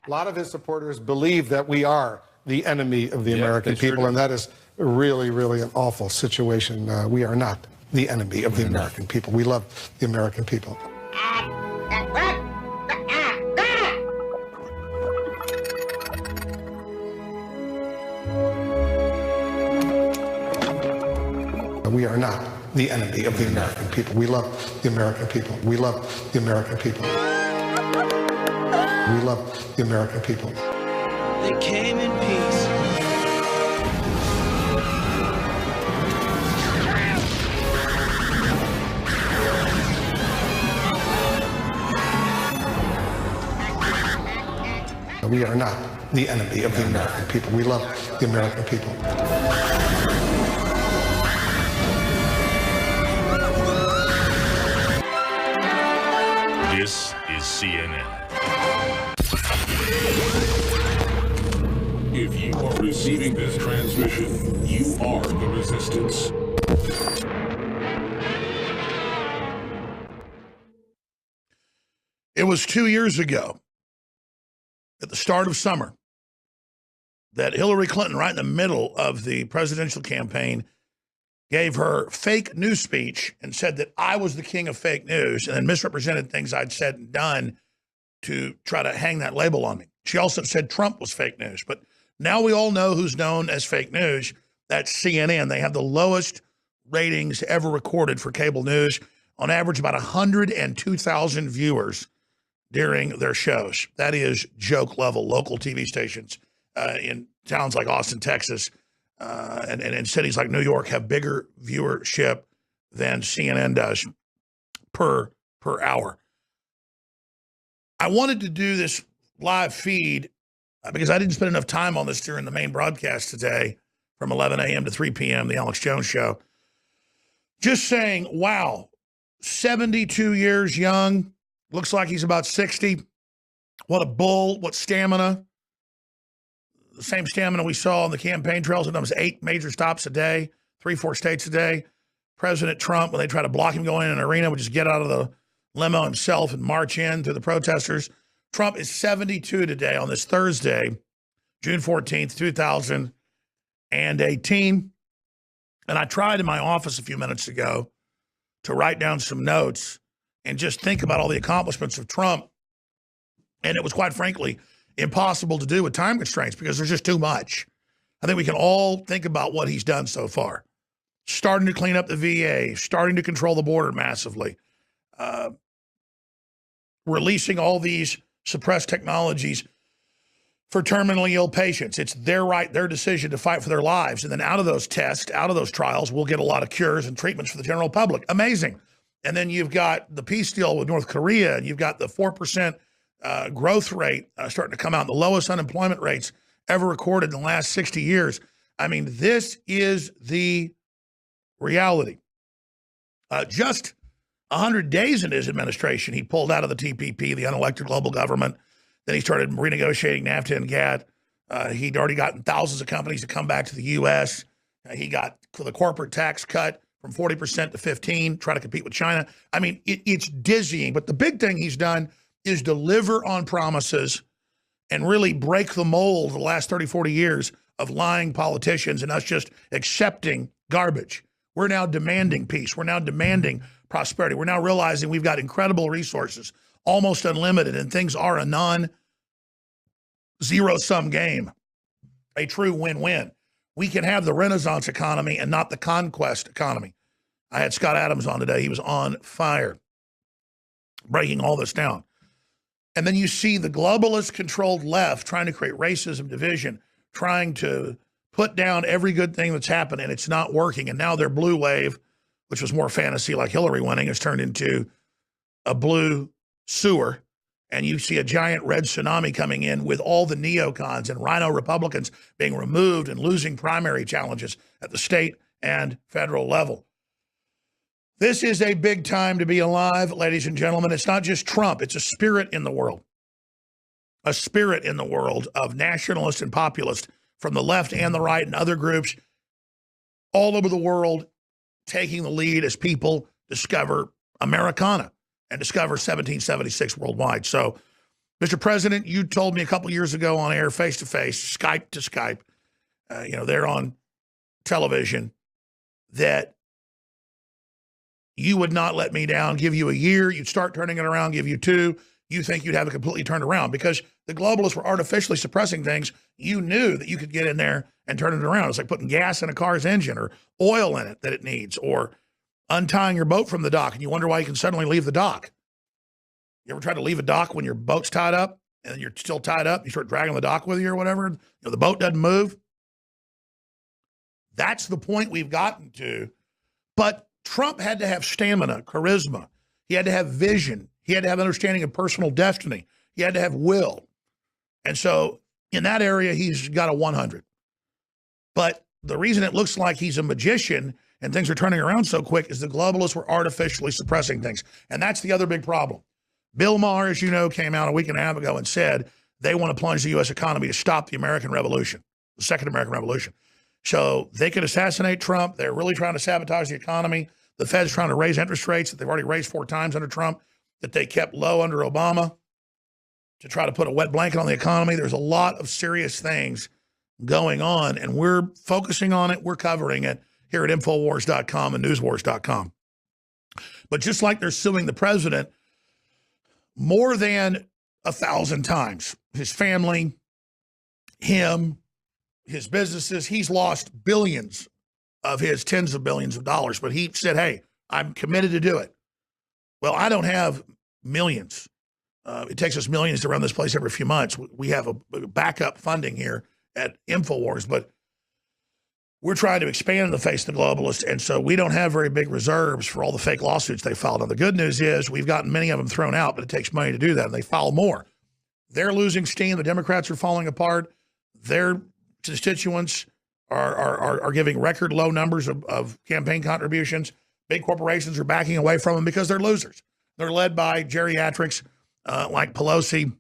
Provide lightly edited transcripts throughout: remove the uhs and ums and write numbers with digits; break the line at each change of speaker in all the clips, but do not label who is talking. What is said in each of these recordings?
A lot of his supporters believe that we are the enemy of the American people, and that is really, really an awful situation. We are not the enemy of the American people. We love the American people. We are not the enemy of the American people. We love the American people. We love the American people. We love the American people.
They came in peace.
We are not the enemy of the American people. We love the American people.
This is CNN.
If you are receiving this transmission, you are the resistance.
It was 2 years ago, at the start of summer, that Hillary Clinton, right in the middle of the presidential campaign, gave her fake news speech and said that I was the king of fake news, and then misrepresented things I'd said and done to try to hang that label on me. She also said Trump was fake news. But now we all know who's known as fake news. That's CNN. They have the lowest ratings ever recorded for cable news. On average, about 102,000 viewers during their shows. That is joke level. Local TV stations in towns like Austin, Texas, and cities like New York have bigger viewership than CNN does per hour. I wanted to do this live feed because I didn't spend enough time on this during the main broadcast today from 11 a.m. to 3 p.m., the Alex Jones Show. Just saying, wow, 72 years young, looks like he's about 60. What a bull, what stamina. The same stamina we saw on the campaign trails. It was 8 major stops a day, 3-4 states a day. President Trump, when they try to block him going in an arena, would just get out of the limo himself and march in through the protesters. Trump is 72 today on this Thursday, June 14th, 2018. And I tried in my office a few minutes ago to write down some notes and just think about all the accomplishments of Trump. And it was, quite frankly, impossible to do with time constraints because there's just too much. I think we can all think about what he's done so far. Starting to clean up the VA, starting to control the border massively, releasing all these suppressed technologies for terminally ill patients. It's their right, their decision to fight for their lives. And then out of those tests, out of those trials, we'll get a lot of cures and treatments for the general public. Amazing. And then you've got the peace deal with North Korea, and you've got the 4% growth rate starting to come out, the lowest unemployment rates ever recorded in the last 60 years. I mean, this is the reality. Just 100 days into his administration, he pulled out of the TPP, the unelected global government. Then he started renegotiating NAFTA and GATT. He'd already gotten thousands of companies to come back to the U.S. He got the corporate tax cut from 40% to 15%, try to compete with China. I mean, it's dizzying. But the big thing he's done is deliver on promises and really break the mold of the last 30, 40 years of lying politicians and us just accepting garbage. We're now demanding peace. We're now demanding prosperity. We're now realizing we've got incredible resources, almost unlimited, and things are a non-zero-sum game, a true win-win. We can have the Renaissance economy and not the conquest economy. I had Scott Adams on today. He was on fire, breaking all this down. And then you see the globalist-controlled left trying to create racism, division, trying to put down every good thing that's happened, and it's not working. And now their blue wave, which was more fantasy like Hillary winning, has turned into a blue sewer. And you see a giant red tsunami coming in with all the neocons and rhino Republicans being removed and losing primary challenges at the state and federal level. This is a big time to be alive, ladies and gentlemen. It's not just Trump. It's a spirit in the world of nationalists and populists from the left and the right and other groups all over the world taking the lead as people discover Americana and discover 1776 worldwide. So Mr. President, you told me a couple years ago on air, face to face, Skype to Skype, they're on television, that you would not let me down, give you a year, you'd start turning it around, give you 2. You think you'd have it completely turned around because the globalists were artificially suppressing things. You knew that you could get in there and turn it around. It's like putting gas in a car's engine or oil in it that it needs, or untying your boat from the dock and you wonder why you can suddenly leave the dock. You ever try to leave a dock when your boat's tied up and you're still tied up? You start dragging the dock with you or whatever. The boat doesn't move. That's the point we've gotten to. But Trump had to have stamina, charisma. He had to have vision. He had to have understanding of personal destiny. He had to have will. And so in that area, he's got a 100. But the reason it looks like he's a magician and things are turning around so quick is the globalists were artificially suppressing things. And that's the other big problem. Bill Maher, as you know, came out a week and a half ago and said they want to plunge the U.S. economy to stop the American Revolution, the Second American Revolution. So they could assassinate Trump. They're really trying to sabotage the economy. The Fed's trying to raise interest rates that they've already raised 4 times under Trump, that they kept low under Obama, to try to put a wet blanket on the economy. There's a lot of serious things going on, and we're focusing on it. We're covering it here at Infowars.com and Newswars.com. But just like they're suing the president more than 1,000 times, his family, him, his businesses, he's lost billions of his tens of billions of dollars, but he said, hey, I'm committed to do it. Well, I don't have millions. It takes us millions to run this place every few months. We have a backup funding here at InfoWars, but we're trying to expand in the face of the globalists, and so we don't have very big reserves for all the fake lawsuits they filed. Now, the good news is we've gotten many of them thrown out, but it takes money to do that, and they file more. They're losing steam. The Democrats are falling apart. Their constituents are giving record low numbers of campaign contributions. Big corporations are backing away from them because they're losers. They're led by geriatrics like Pelosi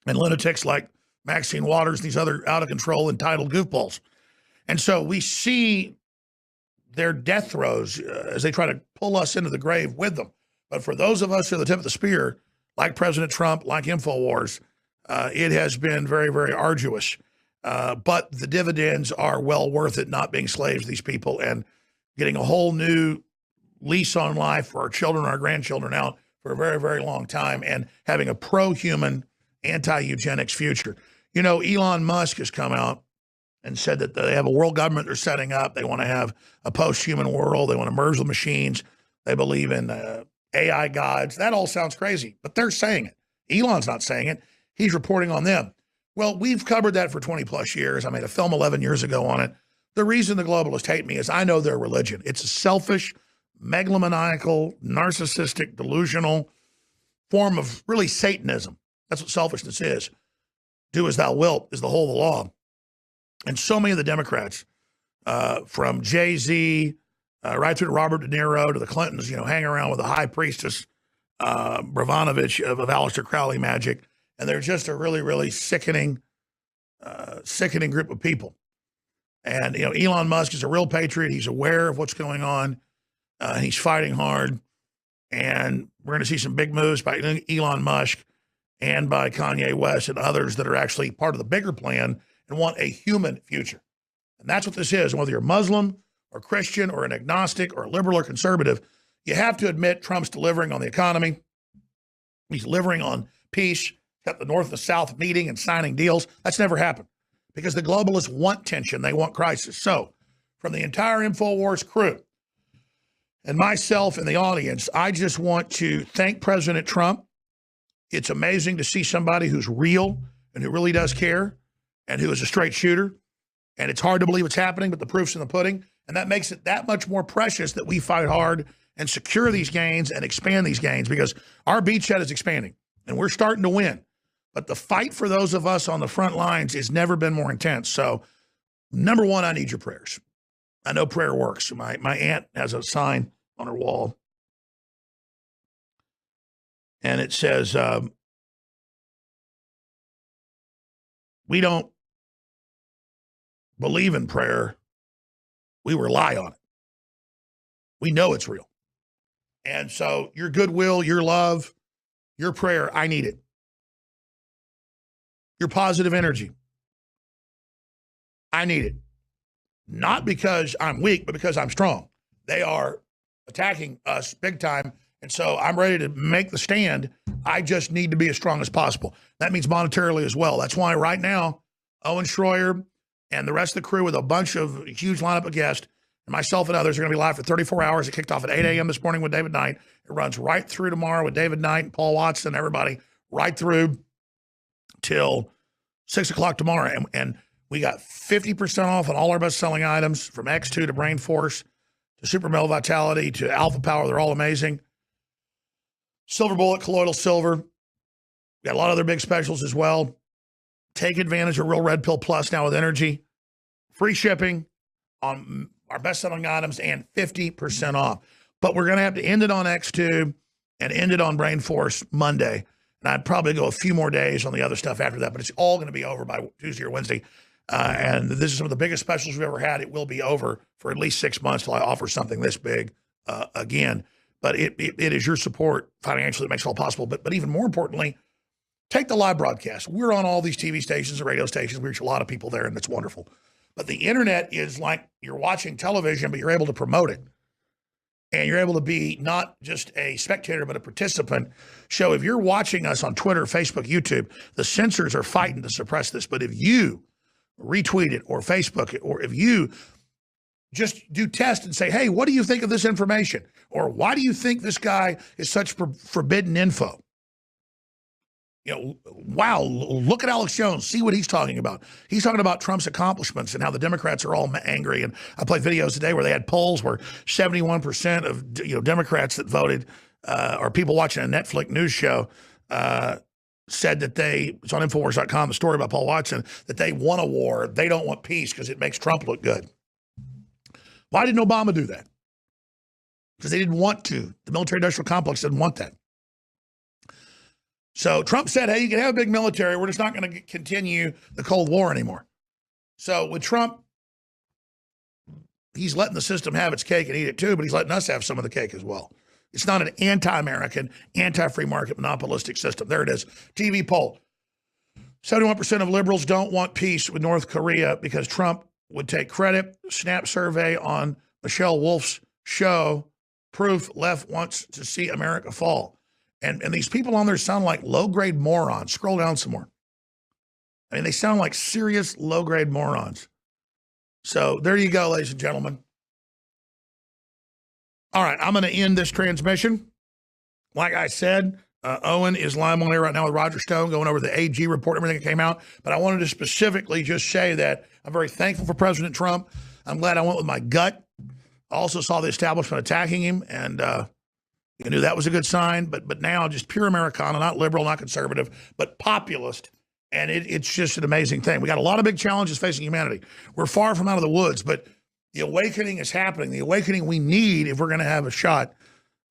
and lunatics like Maxine Waters, these other out-of-control entitled goofballs. And so we see their death throes as they try to pull us into the grave with them. But for those of us who are the tip of the spear, like President Trump, like InfoWars, it has been very, very arduous. But the dividends are well worth it, not being slaves to these people and getting a whole new lease on life for our children, our grandchildren out for a very, very long time, and having a pro-human, anti-eugenics future. You know, Elon Musk has come out and said that they have a world government they're setting up. They want to have a post-human world. They want to merge with machines. They believe in AI gods. That all sounds crazy, but they're saying it. Elon's not saying it. He's reporting on them. Well, we've covered that for 20 plus years. I made a film 11 years ago on it. The reason the globalists hate me is I know their religion. It's a selfish, megalomaniacal, narcissistic, delusional form of really Satanism. That's what selfishness is. Do as thou wilt is the whole of the law. And so many of the Democrats, from Jay-Z right through to Robert De Niro to the Clintons, hang around with the high priestess, Bravanovich of Aleister Crowley magic. And they're just a really, really sickening group of people. And, Elon Musk is a real patriot. He's aware of what's going on. He's fighting hard. And we're going to see some big moves by Elon Musk and by Kanye West and others that are actually part of the bigger plan and want a human future. And that's what this is. And whether you're Muslim or Christian or an agnostic or liberal or conservative, you have to admit Trump's delivering on the economy. He's delivering on peace. Got the North and the South meeting and signing deals. That's never happened because the globalists want tension. They want crisis. So from the entire InfoWars crew and myself and the audience, I just want to thank President Trump. It's amazing to see somebody who's real and who really does care and who is a straight shooter. And it's hard to believe it's happening, but the proof's in the pudding. And that makes it that much more precious that we fight hard and secure these gains and expand these gains because our beachhead is expanding and we're starting to win. But the fight for those of us on the front lines has never been more intense. So, number one, I need your prayers. I know prayer works. My aunt has a sign on her wall. And it says, we don't believe in prayer. We rely on it. We know it's real. And so your goodwill, your love, your prayer, I need it. your positive energy. I need it. Not because I'm weak, but because I'm strong. They are attacking us big time. And so I'm ready to make the stand. I just need to be as strong as possible. That means monetarily as well. That's why right now, Owen Schroyer and the rest of the crew with a bunch of huge lineup of guests, and myself and others are going to be live for 34 hours. It kicked off at 8 a.m. this morning with David Knight. It runs right through tomorrow with David Knight and Paul Watson, everybody, right through till 6 o'clock tomorrow. And we got 50% off on all our best-selling items, from X2 to Brain Force to Super Male Vitality to Alpha Power. They're all amazing. Silver Bullet, Colloidal Silver. We got a lot of other big specials as well. Take advantage of Real Red Pill Plus now with energy. Free shipping on our best-selling items and 50% off. But we're going to have to end it on X2 and end it on Brain Force Monday. And I'd probably go a few more days on the other stuff after that, but it's all going to be over by Tuesday or Wednesday. And this is some of the biggest specials we've ever had. It will be over for at least 6 months till I offer something this big again. But it is your support financially that makes it all possible. But even more importantly, take the live broadcast. We're on all these TV stations and radio stations. We reach a lot of people there, and it's wonderful. But the internet is like you're watching television, but you're able to promote it. And you're able to be not just a spectator, but a participant. So if you're watching us on Twitter, Facebook, YouTube, the censors are fighting to suppress this. But if you retweet it or Facebook it, or if you just do test and say, hey, what do you think of this information? Or why do you think this guy is such forbidden info? You know, wow, look at Alex Jones. See what he's talking about. He's talking about Trump's accomplishments and how the Democrats are all angry. And I played videos today where they had polls where 71% of Democrats that voted or people watching a Netflix news show said that it's on Infowars.com, the story about Paul Watson, that they want a war. They don't want peace because it makes Trump look good. Why didn't Obama do that? Because they didn't want to. The military-industrial complex didn't want that. So Trump said, hey, you can have a big military. We're just not going to continue the Cold War anymore. So with Trump, he's letting the system have its cake and eat it too, but he's letting us have some of the cake as well. It's not an anti-American, anti-free market, monopolistic system. There it is. TV poll. 71% of liberals don't want peace with North Korea because Trump would take credit. Snap survey on Michelle Wolf's show. Proof left wants to see America fall. And these people on there sound like low-grade morons. Scroll down some more. I mean, they sound like serious low-grade morons. So there you go, ladies and gentlemen. All right, I'm going to end this transmission. Like I said, Owen is live on air right now with Roger Stone going over the AG report, everything that came out. But I wanted to specifically just say that I'm very thankful for President Trump. I'm glad I went with my gut. I also saw the establishment attacking him, and you knew that was a good sign. But now just pure Americana, not liberal, not conservative, but populist. And it's just an amazing thing. We got a lot of big challenges facing humanity. We're far from out of the woods, but the awakening is happening. The awakening we need if we're going to have a shot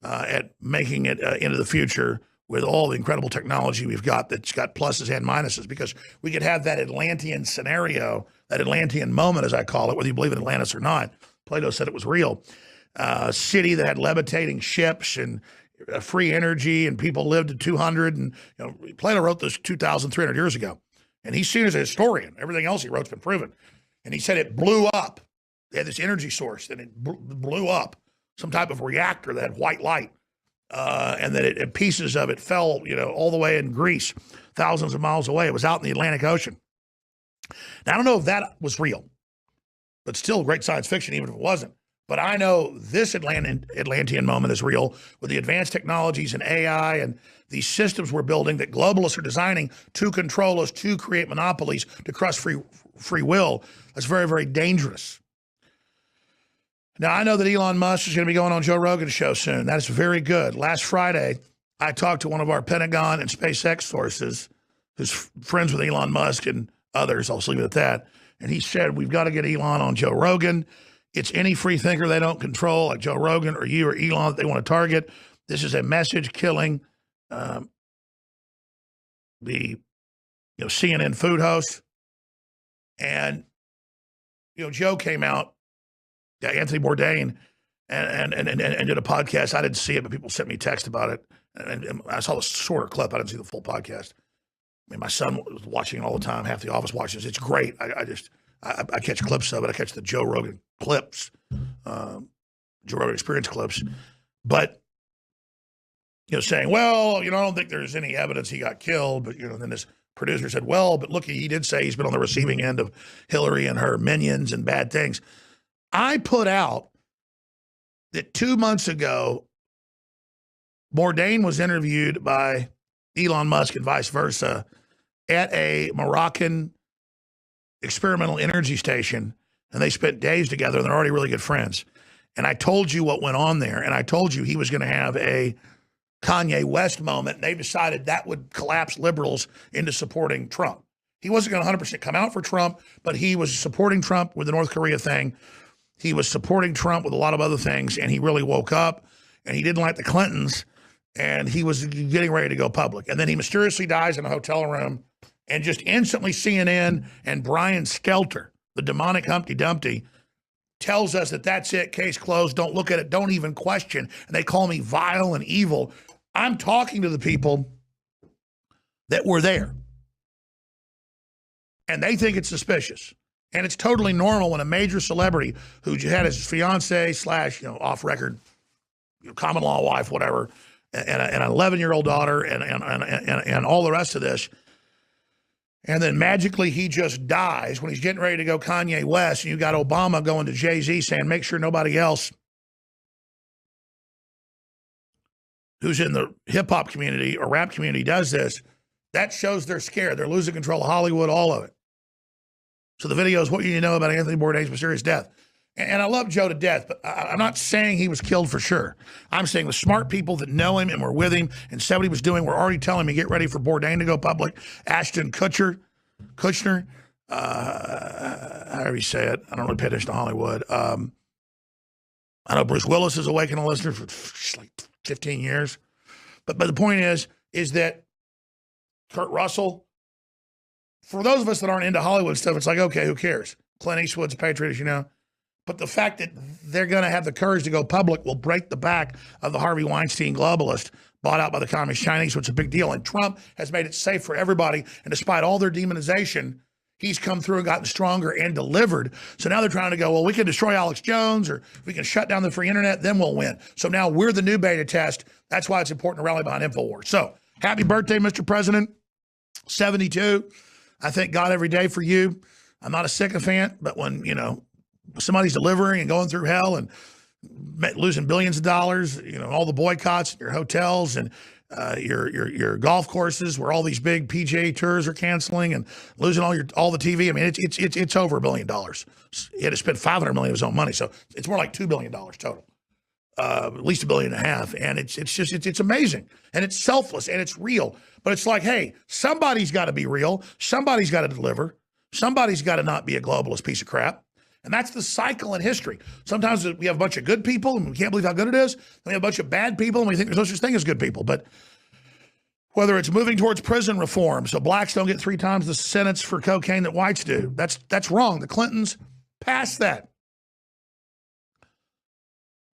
at making it into the future with all the incredible technology we've got that's got pluses and minuses, because we could have that Atlantean scenario, that Atlantean moment, as I call it, whether you believe in Atlantis or not. Plato said it was real. City that had levitating ships and free energy, and people lived to 200. And Plato wrote this 2,300 years ago, and he's seen as a historian. Everything else he wrote's been proven. And he said it blew up. They had this energy source, and it blew up, some type of reactor that had white light, and that pieces of it fell, all the way in Greece, thousands of miles away. It was out in the Atlantic Ocean. Now, I don't know if that was real, but still great science fiction, even if it wasn't. But I know this Atlantean moment is real with the advanced technologies and AI and these systems we're building that globalists are designing to control us, to create monopolies, to crush free will. That's very, very dangerous. Now, I know that Elon Musk is going to be going on Joe Rogan's show soon. That is very good. Last Friday, I talked to one of our Pentagon and SpaceX sources who's friends with Elon Musk and others. I'll just leave it at that. And he said, we've got to get Elon on Joe Rogan. It's any free thinker they don't control, like Joe Rogan or you or Elon, that they want to target. This is a message killing the CNN food host. And Joe came out, Anthony Bourdain, and did a podcast. I didn't see it, but people sent me text about it, and I saw the shorter clip. I didn't see the full podcast. mean, my son was watching it all the time. Half the office watches. It's great. I catch clips of it. I catch the Joe Rogan clips, Joe Rogan Experience clips. But, saying, well, I don't think there's any evidence he got killed. But, then this producer said, well, but look, he did say he's been on the receiving end of Hillary and her minions and bad things. I put out that 2 months ago, Bourdain was interviewed by Elon Musk and vice versa at a Moroccan experimental energy station, and they spent days together, and they're already really good friends. And I told you what went on there, and I told you he was going to have a Kanye West moment, and they decided that would collapse liberals into supporting Trump. He wasn't going to 100% come out for Trump, but he was supporting Trump with the North Korea thing. He was supporting Trump with a lot of other things, and he really woke up, and he didn't like the Clintons, and he was getting ready to go public. And then he mysteriously dies in a hotel room, and just instantly CNN and Brian Stelter, the demonic Humpty Dumpty, tells us that that's it, case closed, don't look at it, don't even question. And they call me vile and evil. I'm talking to the people that were there, and they think it's suspicious. And it's totally normal when a major celebrity who had his fiance / off-record common law wife, whatever, and an 11-year-old daughter and all the rest of this, and then magically he just dies when he's getting ready to go Kanye West, and you got Obama going to Jay-Z saying, make sure nobody else who's in the hip-hop community or rap community does this. That shows they're scared. They're losing control of Hollywood, all of it. So the video is what you need to know about Anthony Bourdain's mysterious death. And I love Joe to death, but I'm not saying he was killed for sure. I'm saying the smart people that know him and were with him and said what he was doing were already telling me, get ready for Bourdain to go public. Ashton Kutcher, however you say it. I don't really pay attention to Hollywood. I know Bruce Willis is awake and a listener for like 15 years. But the point is that Kurt Russell, for those of us that aren't into Hollywood stuff, it's like, okay, who cares? Clint Eastwood's a patriot, as you know. But the fact that they're going to have the courage to go public will break the back of the Harvey Weinstein globalist bought out by the Communist Chinese, which is a big deal. And Trump has made it safe for everybody. And despite all their demonization, he's come through and gotten stronger and delivered. So now they're trying to go, well, we can destroy Alex Jones, or if we can shut down the free internet, then we'll win. So now we're the new beta test. That's why it's important to rally behind InfoWars. So happy birthday, Mr. President. 72. I thank God every day for you. I'm not a sycophant, but when, somebody's delivering and going through hell and losing billions of dollars, all the boycotts, your hotels and your golf courses where all these big PGA tours are canceling and losing all the TV. I mean, it's over $1 billion. He had to spend $500 million of his own money, so it's more like $2 billion total, at least $1.5 billion. And it's amazing, and it's selfless and it's real. But it's like, hey, somebody's got to be real. Somebody's got to deliver. Somebody's got to not be a globalist piece of crap. And that's the cycle in history. Sometimes we have a bunch of good people and we can't believe how good it is. Then we have a bunch of bad people and we think there's no such thing as good people. But whether it's moving towards prison reform so blacks don't get 3 times the sentence for cocaine that whites do, that's wrong. The Clintons passed that.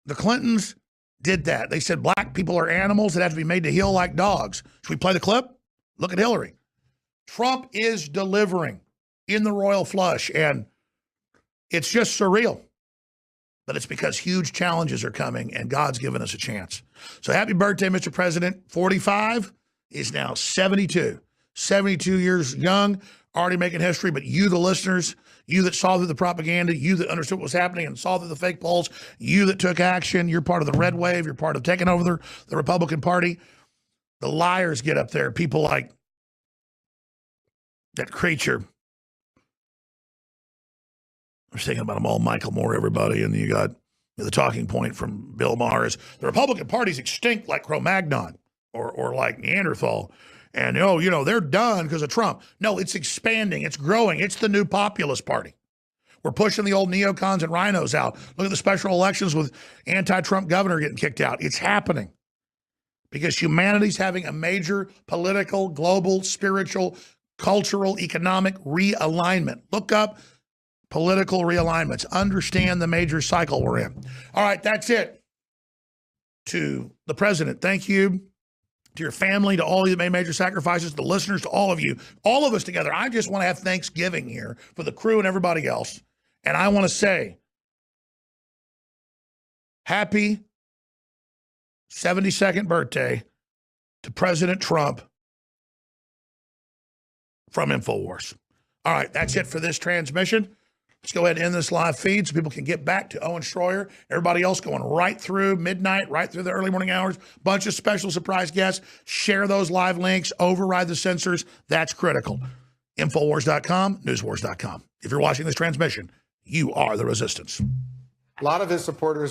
The Clintons did that. They said black people are animals that have to be made to heel like dogs. Should we play the clip? Look at Hillary. Trump is delivering in the royal flush, and it's just surreal. But it's because huge challenges are coming, and God's given us a chance. So happy birthday, Mr. President. 45 is now 72. 72 years young, already making history. But you, the listeners, you that saw through the propaganda, you that understood what was happening and saw through the fake polls, you that took action, you're part of the red wave, you're part of taking over the Republican Party. The liars get up there. People like that creature. I was thinking about them all, Michael Moore, everybody, and you got the talking point from Bill Maher is the Republican Party's extinct like Cro-Magnon or like Neanderthal. And, they're done because of Trump. No, it's expanding. It's growing. It's the new populist party. We're pushing the old neocons and rhinos out. Look at the special elections with anti-Trump governor getting kicked out. It's happening because humanity's having a major political, global, spiritual, cultural, economic realignment. Look up political realignments. Understand the major cycle we're in. All right, that's it. To the president, thank you. to your family, to all of you that made major sacrifices, to the listeners, to all of you, all of us together. I just want to have Thanksgiving here for the crew and everybody else. And I want to say, happy 72nd birthday to President Trump from InfoWars. All right, that's it for this transmission. Let's go ahead and end this live feed so people can get back to Owen Schroyer. Everybody else going right through midnight, right through the early morning hours. Bunch of special surprise guests. Share those live links. Override the censors. That's critical. Infowars.com, newswars.com. If you're watching this transmission, you are the resistance.
A lot of his supporters